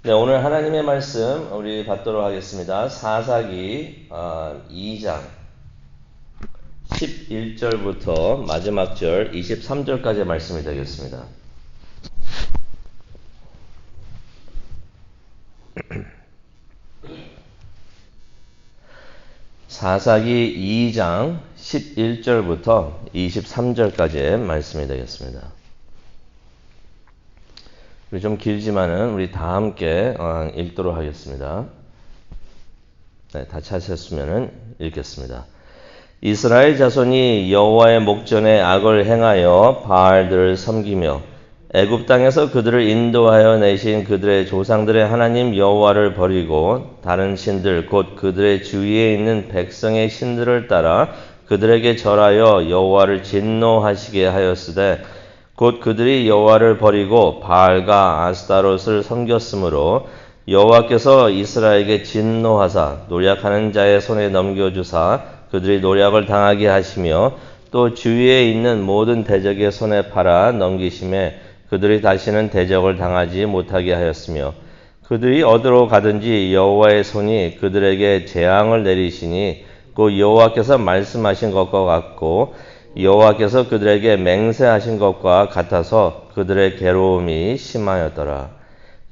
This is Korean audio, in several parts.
네, 오늘 하나님의 말씀 우리 받도록 하겠습니다. 사사기 2장 11절부터 마지막 절 23절까지의 말씀이 되겠습니다. 사사기 2장 11절부터 23절까지의 말씀이 되겠습니다. 좀 길지만은 우리 다 함께 읽도록 하겠습니다. 네, 다 찾으셨으면 읽겠습니다. 이스라엘 자손이 여호와의 목전에 악을 행하여 바알들을 섬기며 애굽 땅에서 그들을 인도하여 내신 그들의 조상들의 하나님 여호와를 버리고 다른 신들 곧 그들의 주위에 있는 백성의 신들을 따라 그들에게 절하여 여호와를 진노하시게 하였으되 곧 그들이 여호와를 버리고 바알과 아스타롯을 섬겼으므로 여호와께서 이스라엘에게 진노하사 노략하는 자의 손에 넘겨주사 그들이 노략을 당하게 하시며 또 주위에 있는 모든 대적의 손에 팔아 넘기심에 그들이 다시는 대적을 당하지 못하게 하였으며 그들이 어디로 가든지 여호와의 손이 그들에게 재앙을 내리시니 곧 여호와께서 말씀하신 것과 같고 여호와께서 그들에게 맹세하신 것과 같아서 그들의 괴로움이 심하였더라.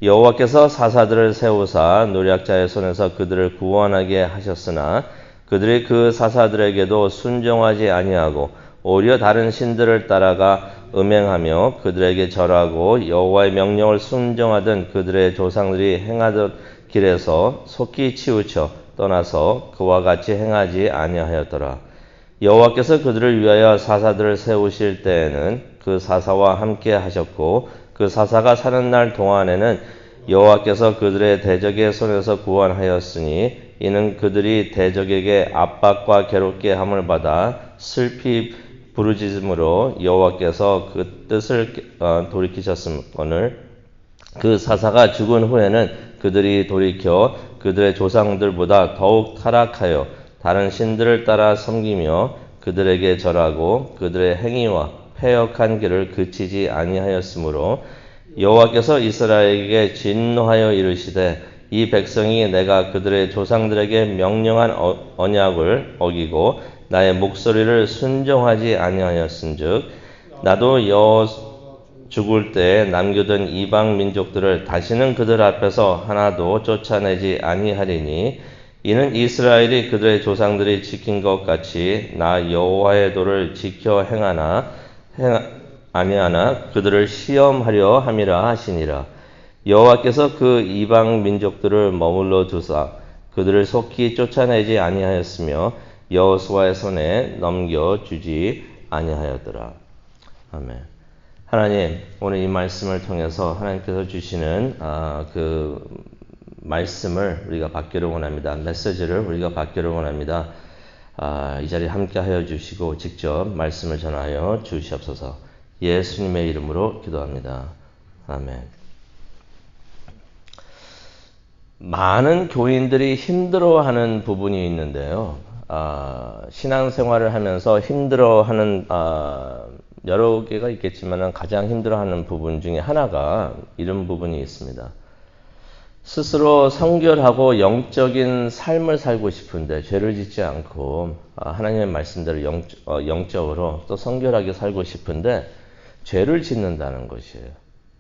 여호와께서 사사들을 세우사 노략자의 손에서 그들을 구원하게 하셨으나 그들이 그 사사들에게도 순종하지 아니하고 오히려 다른 신들을 따라가 음행하며 그들에게 절하고 여호와의 명령을 순종하던 그들의 조상들이 행하던 길에서 속히 치우쳐 떠나서 그와 같이 행하지 아니하였더라. 여호와께서 그들을 위하여 사사들을 세우실 때에는 그 사사와 함께 하셨고 그 사사가 사는 날 동안에는 여호와께서 그들의 대적의 손에서 구원하였으니 이는 그들이 대적에게 압박과 괴롭게 함을 받아 슬피 부르짖음으로 여호와께서 그 뜻을 돌이키셨음거늘 그 사사가 죽은 후에는 그들이 돌이켜 그들의 조상들보다 더욱 타락하여 다른 신들을 따라 섬기며 그들에게 절하고 그들의 행위와 패역한 길을 그치지 아니하였으므로 여호와께서 이스라엘에게 진노하여 이르시되 이 백성이 내가 그들의 조상들에게 명령한 언약을 어기고 나의 목소리를 순종하지 아니하였은즉 나도 죽을 때 남겨둔 이방 민족들을 다시는 그들 앞에서 하나도 쫓아내지 아니하리니 이는 이스라엘이 그들의 조상들이 지킨 것 같이 나 여호와의 도를 지켜 아니하나 그들을 시험하려 함이라 하시니라. 여호와께서 그 이방 민족들을 머물러 두사 그들을 속히 쫓아내지 아니하였으며 여호수아의 손에 넘겨주지 아니하였더라. 아멘. 하나님, 오늘 이 말씀을 통해서 하나님께서 주시는 그 말씀을 우리가 받기를 원합니다. 메시지를 우리가 받기를 원합니다. 이 자리에 함께하여 주시고 직접 말씀을 전하여 주시옵소서. 예수님의 이름으로 기도합니다. 아멘. 많은 교인들이 힘들어하는 부분이 있는데요. 신앙생활을 하면서 힘들어하는 여러 개가 있겠지만 가장 힘들어하는 부분 중에 하나가 이런 부분이 있습니다. 스스로 성결하고 영적인 삶을 살고 싶은데 죄를 짓지 않고 하나님의 말씀대로 영적으로 또 성결하게 살고 싶은데 죄를 짓는다는 것이에요.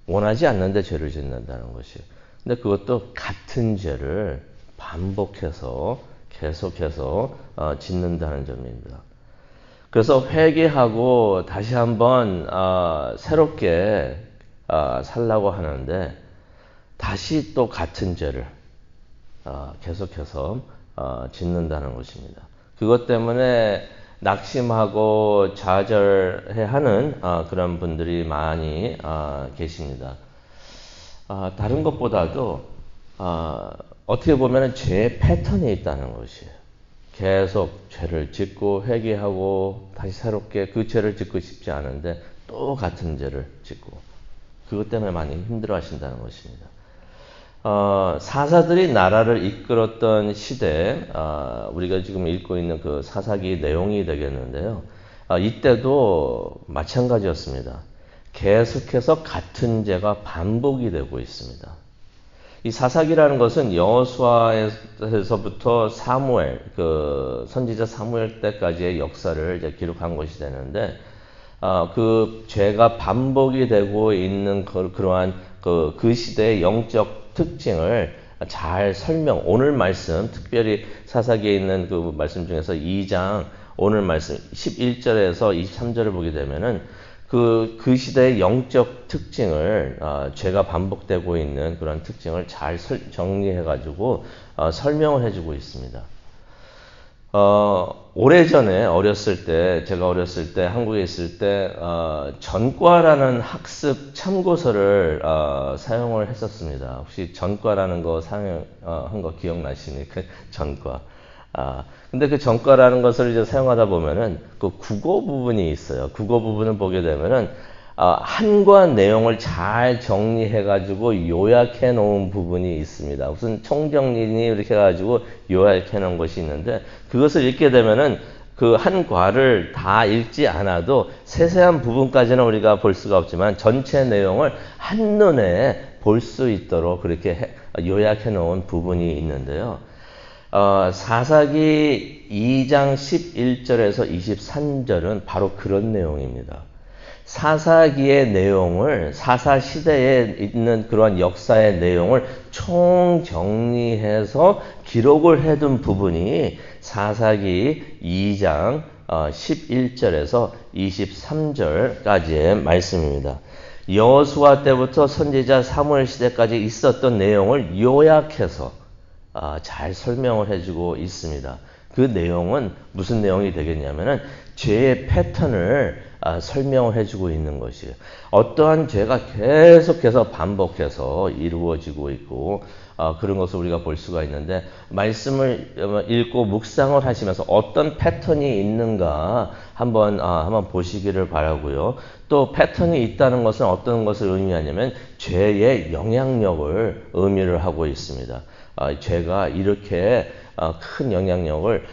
원하지 않는데 죄를 짓는다는 것이에요. 근데 그것도 같은 죄를 반복해서 계속해서 짓는다는 점입니다. 그래서 회개하고 다시 한번 새롭게 살라고 하는데 다시 또 같은 죄를 계속해서 짓는다는 것입니다. 그것 때문에 낙심하고 좌절해하는 그런 분들이 많이 계십니다. 다른 것보다도 어떻게 보면 죄의 패턴이 있다는 것이에요. 계속 죄를 짓고 회개하고 다시 새롭게 그 죄를 짓고 싶지 않은데 또 같은 죄를 짓고 그것 때문에 많이 힘들어 하신다는 것입니다. 사사들이 나라를 이끌었던 시대, 우리가 지금 읽고 있는 그 사사기 내용이 되겠는데요. 이때도 마찬가지였습니다. 계속해서 같은 죄가 반복이 되고 있습니다. 이 사사기라는 것은 여호수아에서부터 사무엘, 그 선지자 사무엘 때까지의 역사를 이제 기록한 것이 되는데, 그 죄가 반복이 되고 있는 그러한 그 시대의 영적 특징을 잘 오늘 말씀, 특별히 사사기에 있는 그 말씀 중에서 2장, 오늘 말씀 11절에서 23절을 보게 되면은 그 시대의 영적 특징을, 죄가 반복되고 있는 그런 특징을 잘 정리해가지고, 설명을 해주고 있습니다. 오래전에 제가 어렸을 때, 한국에 있을 때, 전과라는 학습 참고서를, 사용을 했었습니다. 혹시 전과라는 거 사용한 거 기억나십니까? 전과. 근데 그 전과라는 것을 이제 사용하다 보면은 그 국어 부분이 있어요. 국어 부분을 보게 되면은 한과 내용을 잘 정리해가지고 요약해 놓은 부분이 있습니다. 무슨 총정리니 이렇게 해가지고 요약해 놓은 것이 있는데, 그것을 읽게 되면은 그 한과를 다 읽지 않아도 세세한 부분까지는 우리가 볼 수가 없지만 전체 내용을 한눈에 볼 수 있도록 그렇게 요약해 놓은 부분이 있는데요. 사사기 2장 11절에서 23절은 바로 그런 내용입니다. 사사기의 내용을, 사사시대에 있는 그러한 역사의 내용을 총정리해서 기록을 해둔 부분이 사사기 2장 11절에서 23절까지의 말씀입니다. 여호수아 때부터 선지자 사무엘 시대까지 있었던 내용을 요약해서 잘 설명을 해주고 있습니다. 그 내용은 무슨 내용이 되겠냐면은 죄의 패턴을 설명을 해주고 있는 것이에요. 어떠한 죄가 계속해서 반복해서 이루어지고 있고, 그런 것을 우리가 볼 수가 있는데, 말씀을 읽고 묵상을 하시면서 어떤 패턴이 있는가 한번 보시기를 바라고요. 또 패턴이 있다는 것은 어떤 것을 의미하냐면 죄의 영향력을 의미를 하고 있습니다. 죄가 이렇게 큰 영향력을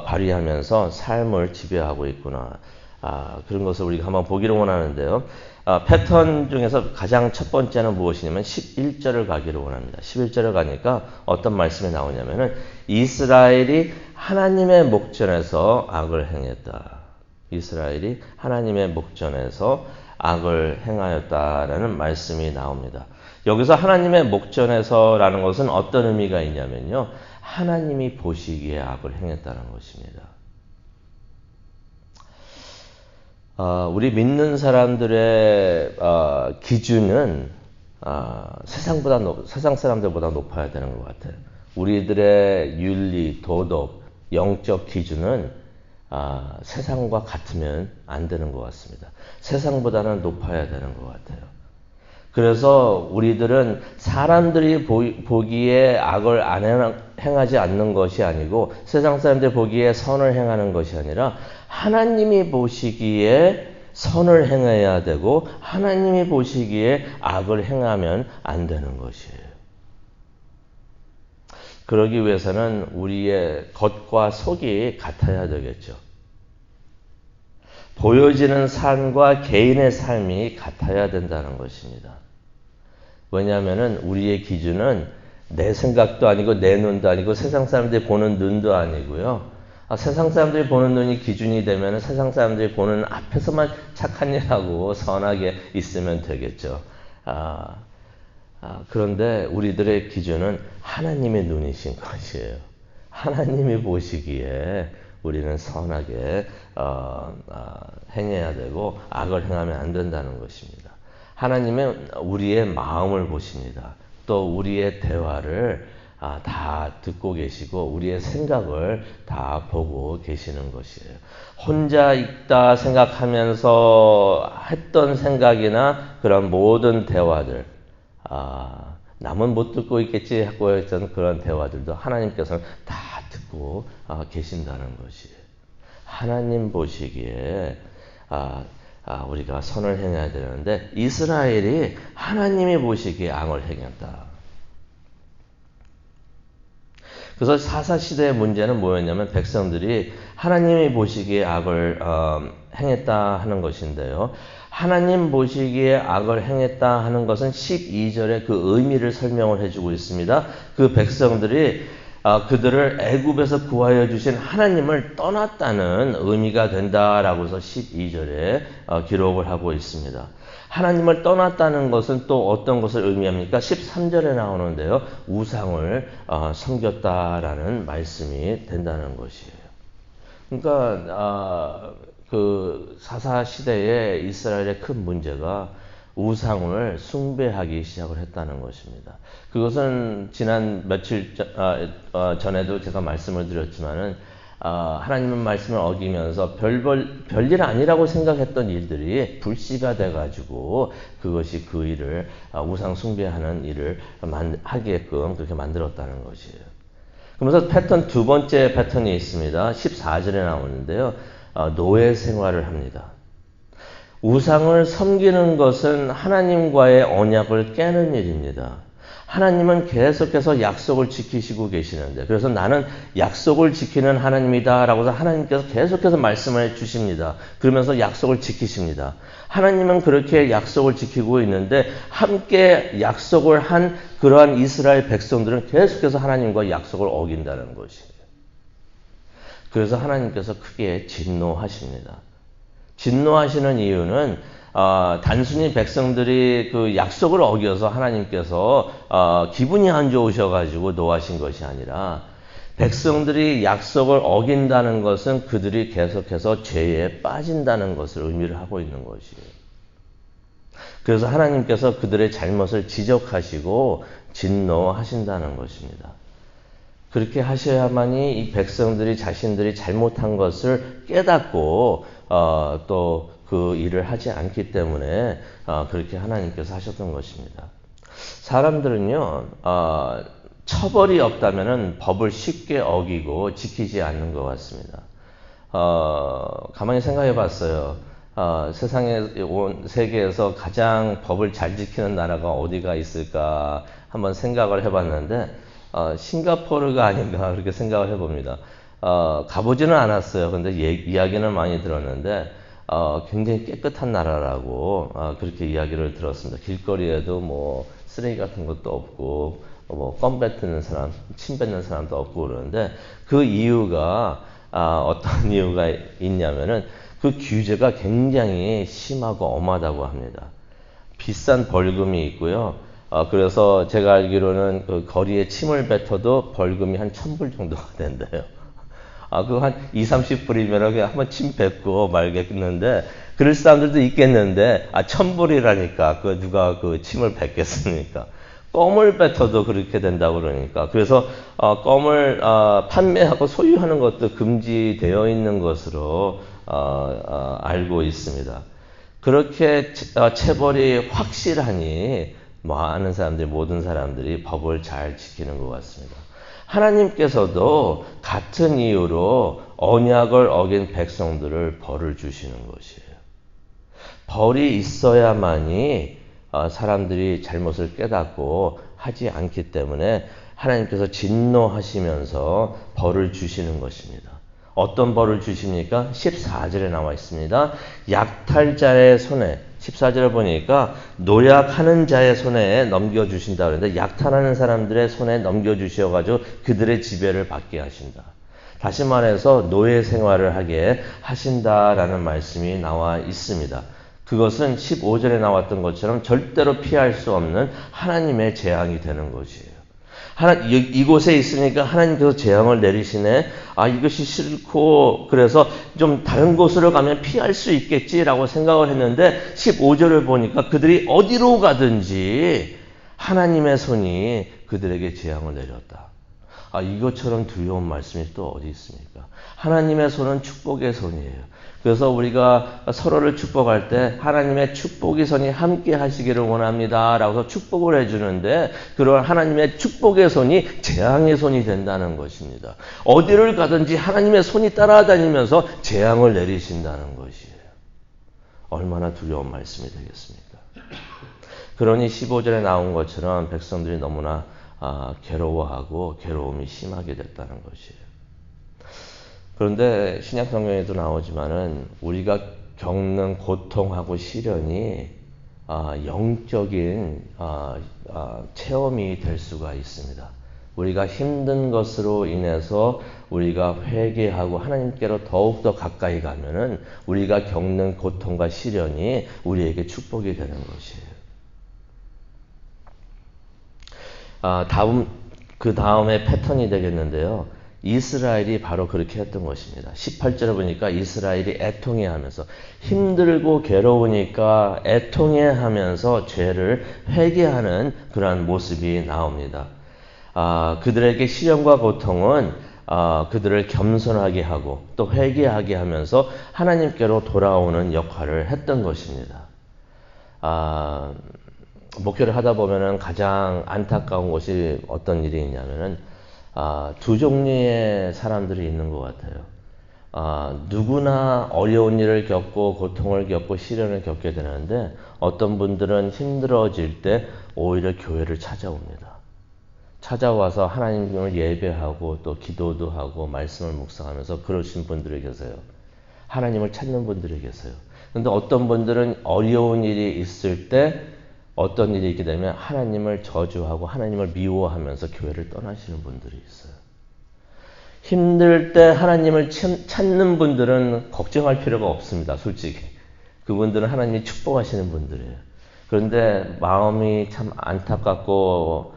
발휘하면서 삶을 지배하고 있구나. 그런 것을 우리가 한번 보기를 원하는데요. 패턴 중에서 가장 첫 번째는 무엇이냐면 11절을 가기를 원합니다. 11절을 가니까 어떤 말씀이 나오냐면은 이스라엘이 하나님의 목전에서 악을 행했다. 이스라엘이 하나님의 목전에서 악을 행하였다라는 말씀이 나옵니다. 여기서 하나님의 목전에서라는 것은 어떤 의미가 있냐면요. 하나님이 보시기에 악을 행했다는 것입니다. 우리 믿는 사람들의 기준은 세상 사람들보다 높아야 되는 것 같아요. 우리들의 윤리, 도덕, 영적 기준은 세상과 같으면 안 되는 것 같습니다. 세상보다는 높아야 되는 것 같아요. 그래서 우리들은 사람들이 보기에 악을 행하지 않는 것이 아니고, 세상 사람들이 보기에 선을 행하는 것이 아니라 하나님이 보시기에 선을 행해야 되고, 하나님이 보시기에 악을 행하면 안 되는 것이에요. 그러기 위해서는 우리의 겉과 속이 같아야 되겠죠. 보여지는 삶과 개인의 삶이 같아야 된다는 것입니다. 왜냐하면 우리의 기준은 내 생각도 아니고 내 눈도 아니고 세상 사람들이 보는 눈도 아니고요. 세상 사람들이 보는 눈이 기준이 되면 세상 사람들이 보는 앞에서만 착한 일하고 선하게 있으면 되겠죠. 그런데 우리들의 기준은 하나님의 눈이신 것이에요. 하나님이 보시기에 우리는 선하게 행해야 되고 악을 행하면 안 된다는 것입니다. 하나님은 우리의 마음을 보십니다. 또 우리의 대화를 다 듣고 계시고 우리의 생각을 다 보고 계시는 것이에요. 혼자 있다 생각하면서 했던 생각이나 그런 모든 대화들, 남은 못 듣고 있겠지 하고 했던 그런 대화들도 하나님께서는 다 듣고 계신다는 것이에요. 하나님 보시기에 우리가 선을 행해야 되는데, 이스라엘이 하나님이 보시기에 악을 행했다. 그래서 사사시대의 문제는 뭐였냐면 백성들이 하나님이 보시기에 악을 행했다 하는 것인데요. 하나님 보시기에 악을 행했다 하는 것은 12절에 그 의미를 설명을 해주고 있습니다. 그 백성들이 그들을 애굽에서 구하여 주신 하나님을 떠났다는 의미가 된다라고 해서 12절에 기록을 하고 있습니다. 하나님을 떠났다는 것은 또 어떤 것을 의미합니까? 13절에 나오는데요. 우상을 섬겼다라는 말씀이 된다는 것이에요. 그러니까 그 사사 시대에 이스라엘의 큰 문제가 우상을 숭배하기 시작을 했다는 것입니다. 그것은 지난 며칠 전에도 제가 말씀을 드렸지만은 하나님의 말씀을 어기면서 별일 아니라고 생각했던 일들이 불씨가 돼가지고 그것이 그 일을 우상 숭배하는 일을 하게끔 그렇게 만들었다는 것이에요. 그러면서 두 번째 패턴이 있습니다. 14절에 나오는데요. 노예 생활을 합니다. 우상을 섬기는 것은 하나님과의 언약을 깨는 일입니다. 하나님은 계속해서 약속을 지키시고 계시는데, 그래서 나는 약속을 지키는 하나님이다 라고 해서 하나님께서 계속해서 말씀을 해 주십니다. 그러면서 약속을 지키십니다. 하나님은 그렇게 약속을 지키고 있는데 함께 약속을 한 그러한 이스라엘 백성들은 계속해서 하나님과 약속을 어긴다는 것이에요. 그래서 하나님께서 크게 진노하십니다. 진노하시는 이유는 단순히 백성들이 그 약속을 어겨서 하나님께서 기분이 안 좋으셔가지고 노하신 것이 아니라 백성들이 약속을 어긴다는 것은 그들이 계속해서 죄에 빠진다는 것을 의미를 하고 있는 것이에요. 그래서 하나님께서 그들의 잘못을 지적하시고 진노하신다는 것입니다. 그렇게 하셔야만이 이 백성들이 자신들이 잘못한 것을 깨닫고 또 그 일을 하지 않기 때문에 그렇게 하나님께서 하셨던 것입니다. 사람들은요, 처벌이 없다면은 법을 쉽게 어기고 지키지 않는 것 같습니다. 가만히 생각해 봤어요. 세계에서 가장 법을 잘 지키는 나라가 어디가 있을까 한번 생각을 해봤는데, 싱가포르가 아닌가 그렇게 생각을 해봅니다. 가보지는 않았어요. 근데 이야기는 많이 들었는데, 굉장히 깨끗한 나라라고 그렇게 이야기를 들었습니다. 길거리에도 뭐 쓰레기 같은 것도 없고 뭐 껌 뱉는 사람, 침 뱉는 사람도 없고 그러는데 그 이유가 어떤 이유가 있냐면은 그 규제가 굉장히 심하고 엄하다고 합니다. 비싼 벌금이 있고요. 그래서 제가 알기로는 그 거리에 침을 뱉어도 벌금이 한 1,000불 정도가 된대요. 그거 한 20-30불이면 그냥 한번 침 뱉고 말겠는데, 그럴 사람들도 있겠는데, 1,000불이라니까, 누가 그 침을 뱉겠습니까? 껌을 뱉어도 그렇게 된다고 그러니까. 그래서, 껌을, 판매하고 소유하는 것도 금지되어 있는 것으로, 알고 있습니다. 그렇게, 체벌이 확실하니, 많은 사람들이, 모든 사람들이 법을 잘 지키는 것 같습니다. 하나님께서도 같은 이유로 언약을 어긴 백성들을 벌을 주시는 것이에요. 벌이 있어야만이 사람들이 잘못을 깨닫고 하지 않기 때문에 하나님께서 진노하시면서 벌을 주시는 것입니다. 어떤 벌을 주십니까? 14절에 나와 있습니다. 약탈자의 손에, 14절에 보니까 노약하는 자의 손에 넘겨주신다 그러는데, 약탈하는 사람들의 손에 넘겨주셔가지고 그들의 지배를 받게 하신다. 다시 말해서 노예 생활을 하게 하신다라는 말씀이 나와 있습니다. 그것은 15절에 나왔던 것처럼 절대로 피할 수 없는 하나님의 재앙이 되는 것이에요. 이곳에 있으니까 하나님께서 재앙을 내리시네. 이것이 싫고 그래서 좀 다른 곳으로 가면 피할 수 있겠지라고 생각을 했는데 15절을 보니까 그들이 어디로 가든지 하나님의 손이 그들에게 재앙을 내렸다. 이것처럼 두려운 말씀이 또 어디 있습니까? 하나님의 손은 축복의 손이에요. 그래서 우리가 서로를 축복할 때 하나님의 축복의 손이 함께 하시기를 원합니다 라고 축복을 해주는데, 그런 하나님의 축복의 손이 재앙의 손이 된다는 것입니다. 어디를 가든지 하나님의 손이 따라다니면서 재앙을 내리신다는 것이에요. 얼마나 두려운 말씀이 되겠습니까? 그러니 15절에 나온 것처럼 백성들이 너무나 괴로워하고 괴로움이 심하게 됐다는 것이에요. 그런데 신약 성경에도 나오지만은 우리가 겪는 고통하고 시련이 영적인 체험이 될 수가 있습니다. 우리가 힘든 것으로 인해서 우리가 회개하고 하나님께로 더욱더 가까이 가면은 우리가 겪는 고통과 시련이 우리에게 축복이 되는 것이에요. 그 다음에 패턴이 되겠는데요. 이스라엘이 바로 그렇게 했던 것입니다. 18절에 보니까 이스라엘이 애통해하면서 힘들고 괴로우니까 애통해하면서 죄를 회개하는 그러한 모습이 나옵니다. 그들에게 시련과 고통은 그들을 겸손하게 하고 또 회개하게 하면서 하나님께로 돌아오는 역할을 했던 것입니다. 목회를 하다 보면은 가장 안타까운 것이 어떤 일이 있냐면은 두 종류의 사람들이 있는 것 같아요. 누구나 어려운 일을 겪고 고통을 겪고 시련을 겪게 되는데 어떤 분들은 힘들어질 때 오히려 교회를 찾아옵니다. 찾아와서 하나님을 예배하고 또 기도도 하고 말씀을 묵상하면서 그러신 분들이 계세요. 하나님을 찾는 분들이 계세요. 그런데 어떤 분들은 어려운 일이 있을 때 어떤 일이 있게 되면 하나님을 저주하고 하나님을 미워하면서 교회를 떠나시는 분들이 있어요. 힘들 때 하나님을 찾는 분들은 걱정할 필요가 없습니다. 솔직히. 그분들은 하나님이 축복하시는 분들이에요. 그런데 마음이 참 안타깝고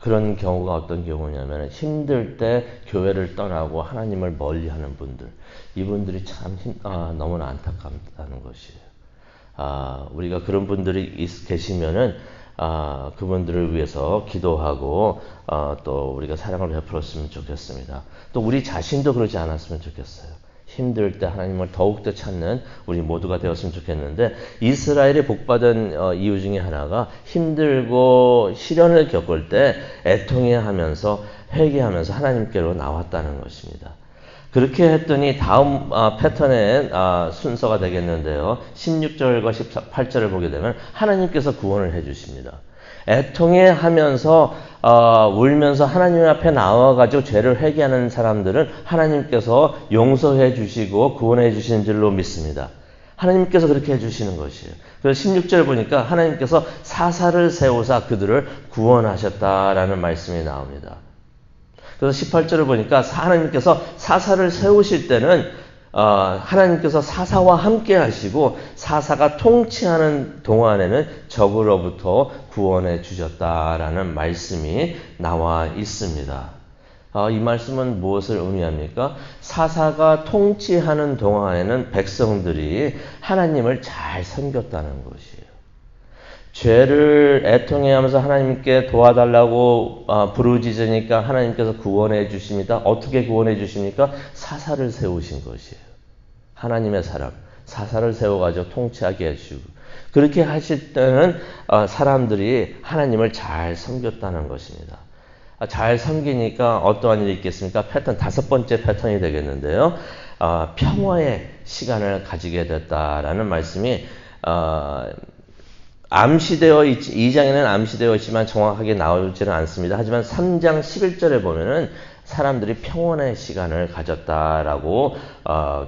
그런 경우가 어떤 경우냐면 힘들 때 교회를 떠나고 하나님을 멀리하는 분들. 이분들이 참 너무나 안타깝다는 것이에요. 우리가 그런 분들이 계시면은 그분들을 위해서 기도하고 또 우리가 사랑을 베풀었으면 좋겠습니다. 또 우리 자신도 그러지 않았으면 좋겠어요. 힘들 때 하나님을 더욱더 찾는 우리 모두가 되었으면 좋겠는데 이스라엘이 복받은 이유 중에 하나가 힘들고 시련을 겪을 때 애통해하면서 회개하면서 하나님께로 나왔다는 것입니다. 그렇게 했더니 다음 패턴의 순서가 되겠는데요. 16절과 18절을 보게 되면 하나님께서 구원을 해주십니다. 애통해하면서 울면서 하나님 앞에 나와가지고 죄를 회개하는 사람들은 하나님께서 용서해 주시고 구원해 주시는 줄로 믿습니다. 하나님께서 그렇게 해주시는 것이에요. 그래서 16절 보니까 하나님께서 사사를 세우사 그들을 구원하셨다라는 말씀이 나옵니다. 그래서 18절을 보니까 하나님께서 사사를 세우실 때는 하나님께서 사사와 함께 하시고 사사가 통치하는 동안에는 적으로부터 구원해 주셨다라는 말씀이 나와 있습니다. 이 말씀은 무엇을 의미합니까? 사사가 통치하는 동안에는 백성들이 하나님을 잘 섬겼다는 것이에요. 죄를 애통해하면서 하나님께 도와달라고 부르짖으니까 하나님께서 구원해 주십니다. 어떻게 구원해 주십니까? 사사를 세우신 것이에요. 하나님의 사람, 사사를 세워가지고 통치하게 해주고 그렇게 하실 때는 사람들이 하나님을 잘 섬겼다는 것입니다. 잘 섬기니까 어떠한 일이 있겠습니까? 패턴, 다섯 번째 패턴이 되겠는데요. 평화의 시간을 가지게 됐다라는 말씀이 암시되어 2장에는 암시되어 있지만 정확하게 나오지는 않습니다. 하지만 3장 11절에 보면은 사람들이 평온의 시간을 가졌다라고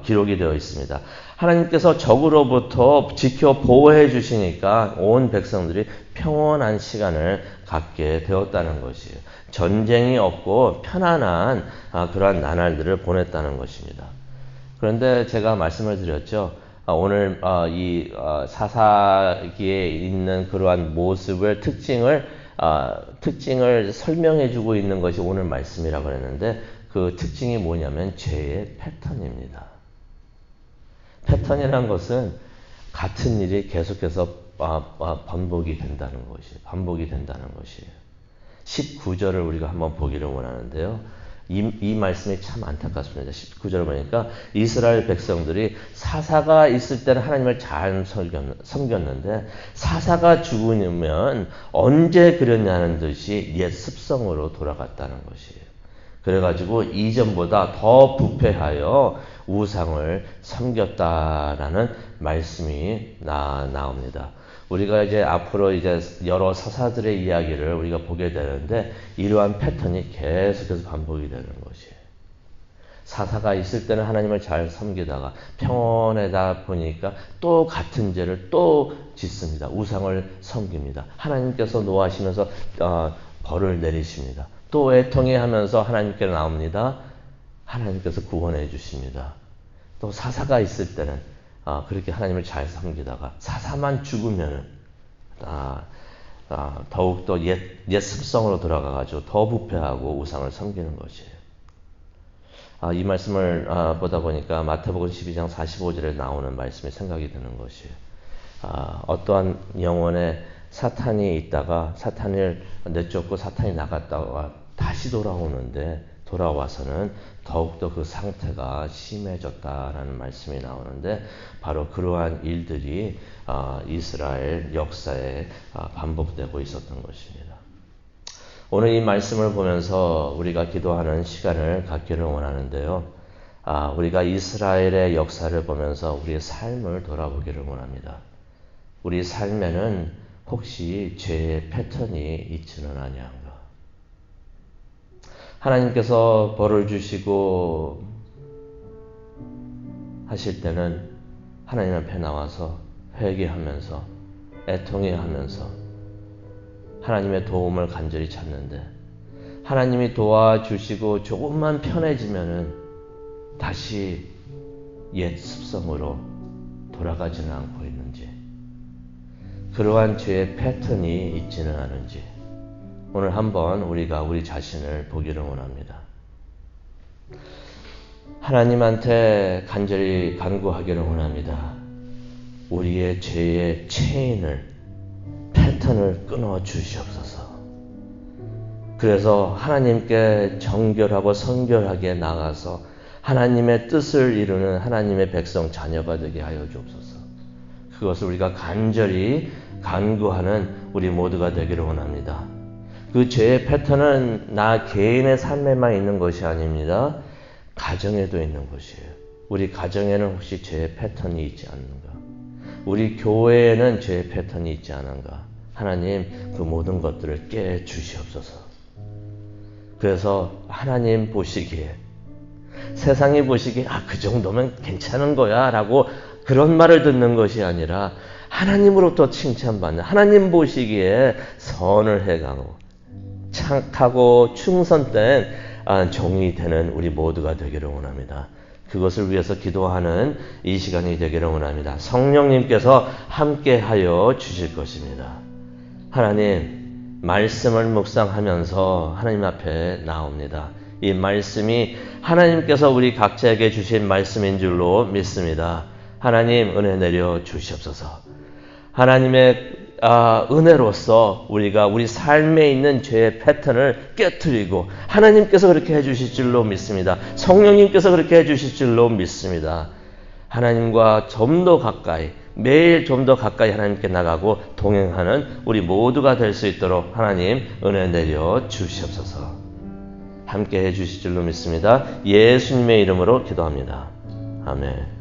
기록이 되어 있습니다. 하나님께서 적으로부터 지켜 보호해 주시니까 온 백성들이 평온한 시간을 갖게 되었다는 것이에요. 전쟁이 없고 편안한 그러한 나날들을 보냈다는 것입니다. 그런데 제가 말씀을 드렸죠. 오늘 이 사사기에 있는 그러한 모습을 특징을 설명해주고 있는 것이 오늘 말씀이라고 했는데 그 특징이 뭐냐면 죄의 패턴입니다. 패턴이라는 것은 같은 일이 계속해서 반복이 된다는 것이에요. 반복이 된다는 것이에요. 19절을 우리가 한번 보기를 원하는데요. 이 말씀이 참 안타깝습니다. 19절을 보니까 이스라엘 백성들이 사사가 있을 때는 하나님을 잘 섬겼는데 사사가 죽으면 언제 그랬냐는 듯이 옛 습성으로 돌아갔다는 것이에요. 그래가지고 이전보다 더 부패하여 우상을 섬겼다라는 말씀이 나옵니다. 우리가 이제 앞으로 이제 여러 사사들의 이야기를 우리가 보게 되는데 이러한 패턴이 계속해서 반복이 되는 것이에요. 사사가 있을 때는 하나님을 잘 섬기다가 평온하다 보니까 또 같은 죄를 또 짓습니다. 우상을 섬깁니다. 하나님께서 노하시면서 벌을 내리십니다. 또 애통해하면서 하나님께 나옵니다. 하나님께서 구원해 주십니다. 또 사사가 있을 때는 그렇게 하나님을 잘 섬기다가 사사만 죽으면은 더욱더 옛 습성으로 들어가가지고 더 부패하고 우상을 섬기는 것이에요. 이 말씀을 보다 보니까 마태복음 12장 45절에 나오는 말씀이 생각이 드는 것이에요. 어떠한 영혼에 사탄이 있다가 사탄을 내쫓고 사탄이 나갔다가 다시 돌아와서는 더욱더 그 상태가 심해졌다라는 말씀이 나오는데 바로 그러한 일들이 이스라엘 역사에 반복되고 있었던 것입니다. 오늘 이 말씀을 보면서 우리가 기도하는 시간을 갖기를 원하는데요. 우리가 이스라엘의 역사를 보면서 우리의 삶을 돌아보기를 원합니다. 우리 삶에는 혹시 죄의 패턴이 있지는 아니한가? 하나님께서 벌을 주시고 하실 때는 하나님 앞에 나와서 회개하면서 애통해하면서 하나님의 도움을 간절히 찾는데 하나님이 도와주시고 조금만 편해지면은 다시 옛 습성으로 돌아가지는 않고 있는지, 그러한 죄의 패턴이 있지는 않은지 오늘 한번 우리가 우리 자신을 보기를 원합니다. 하나님한테 간절히 간구하기를 원합니다. 우리의 죄의 체인을, 패턴을 끊어 주시옵소서. 그래서 하나님께 정결하고 성결하게 나가서 하나님의 뜻을 이루는 하나님의 백성 자녀가 되게 하여 주옵소서. 그것을 우리가 간절히 간구하는 우리 모두가 되기를 원합니다. 그 죄의 패턴은 나 개인의 삶에만 있는 것이 아닙니다. 가정에도 있는 것이에요. 우리 가정에는 혹시 죄의 패턴이 있지 않는가? 우리 교회에는 죄의 패턴이 있지 않은가? 하나님 그 모든 것들을 깨 주시옵소서. 그래서 하나님 보시기에, 세상이 보시기에 그 정도면 괜찮은 거야 라고 그런 말을 듣는 것이 아니라 하나님으로부터 칭찬받는, 하나님 보시기에 선을 행하고 착하고 충성된 종이 되는 우리 모두가 되기를 원합니다. 그것을 위해서 기도하는 이 시간이 되기를 원합니다. 성령님께서 함께하여 주실 것입니다. 하나님, 말씀을 묵상하면서 하나님 앞에 나옵니다. 이 말씀이 하나님께서 우리 각자에게 주신 말씀인 줄로 믿습니다. 하나님 은혜 내려 주시옵소서. 하나님의 은혜로서 우리가 우리 삶에 있는 죄의 패턴을 깨트리고 하나님께서 그렇게 해주실 줄로 믿습니다. 성령님께서 그렇게 해주실 줄로 믿습니다. 하나님과 좀 더 가까이, 매일 좀 더 가까이 하나님께 나가고 동행하는 우리 모두가 될 수 있도록 하나님 은혜 내려 주시옵소서. 함께 해주실 줄로 믿습니다. 예수님의 이름으로 기도합니다. 아멘.